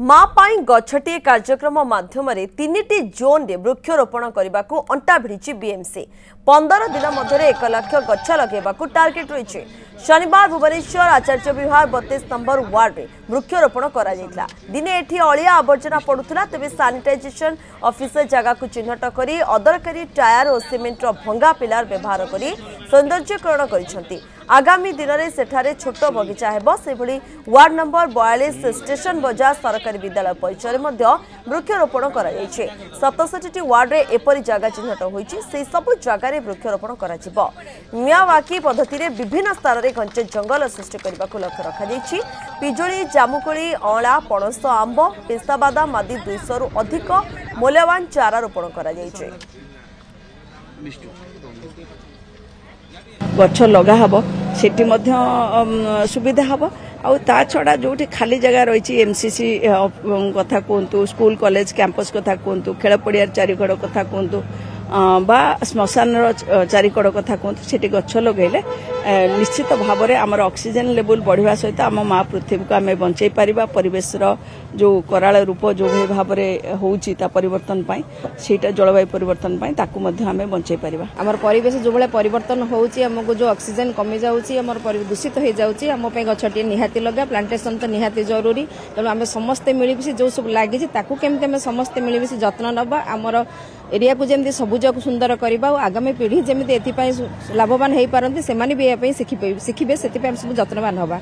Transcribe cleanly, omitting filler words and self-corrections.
माँ पाई गछटिए कार्यक्रम माध्यम तीनिटी जोन रे वृक्षरोपण करने को अंटा भिड़ी बीएमसी 15 दिन मध्य 1 लाख गछ लगेगा टार्गेट रही। शनिवार भुवनेश्वर आचार्य विहार 32 नंबर वार्ड में वृक्षरोपण करा दिने एठी अलिया आवर्जना पड़ुला तेज सानिटाइजेशन ऑफिसर जगह को चिन्हट कर अदरकारी टायर और सीमेंटर भंगा पिलार व्यवहार कर सौंदर्यकरण कर आगामी दिन में सेठारे छोट बगीचा हेबो से भली वार्ड नंबर 42 स्टेशन बजार सरकारी विद्यालय परिसर में वृक्षरोपण करा 67 वार्ड रे एपरी जगह चिन्हट होईछि से सब जगह रे वृक्षरोपण करा जिवो। मियावाकी पद्धति रे विभिन्न स्थान रे घंचे जंगल सृष्टि करने को लक्ष्य रखा जाइछि। पिजुली जामुकोली अँला पणस आंब पेस्ताबादाम आदि 200 रु अधिक मूल्यवान चारा रोपण करा जाइछि। गछ लगा हबो सेठी मध्य सुविधा हबो आउ ता छड़ा जोठी खाली जगह रही एमसीसी कथा कहतु स्कूल कॉलेज कैंपस कथा कहतु खेल पड़ियार चारिकड़ कथा कहतु बा श्मशान चारिकड़ कथा कहतु सेठी गछ लगेले निश्चित भाव में आमर ऑक्सीजन लेवल बढ़िया सहित आम माँ पृथ्वी को आम बंचाई पारिबा परिवेश जो कराल रूप जो भाव में होउची ता परिवर्तन पाई सेटा जलवायु परिवर्तन पाई ताकू मध्य आम बंचाई पारिबा। आमर परिवेश जो भाई परिवर्तन होउची हमको जो ऑक्सीजन कमी जाउची आमर दूषित हो जाउची आम पे गछटी निहाती लगा प्लांटेशन तो निहाती जरूरी तेणु आम समस्ते मिलमिशि जो सब लगी ताकू केमती आम समस्ते मिलमिशि जत्न नबा आमर एरिया को जमी सबुज को सुंदर करवा और आगामी पीढ़ी जमी एथि लाभवान हो पारती से भी शिखिबे से सब जत्नवान हवा।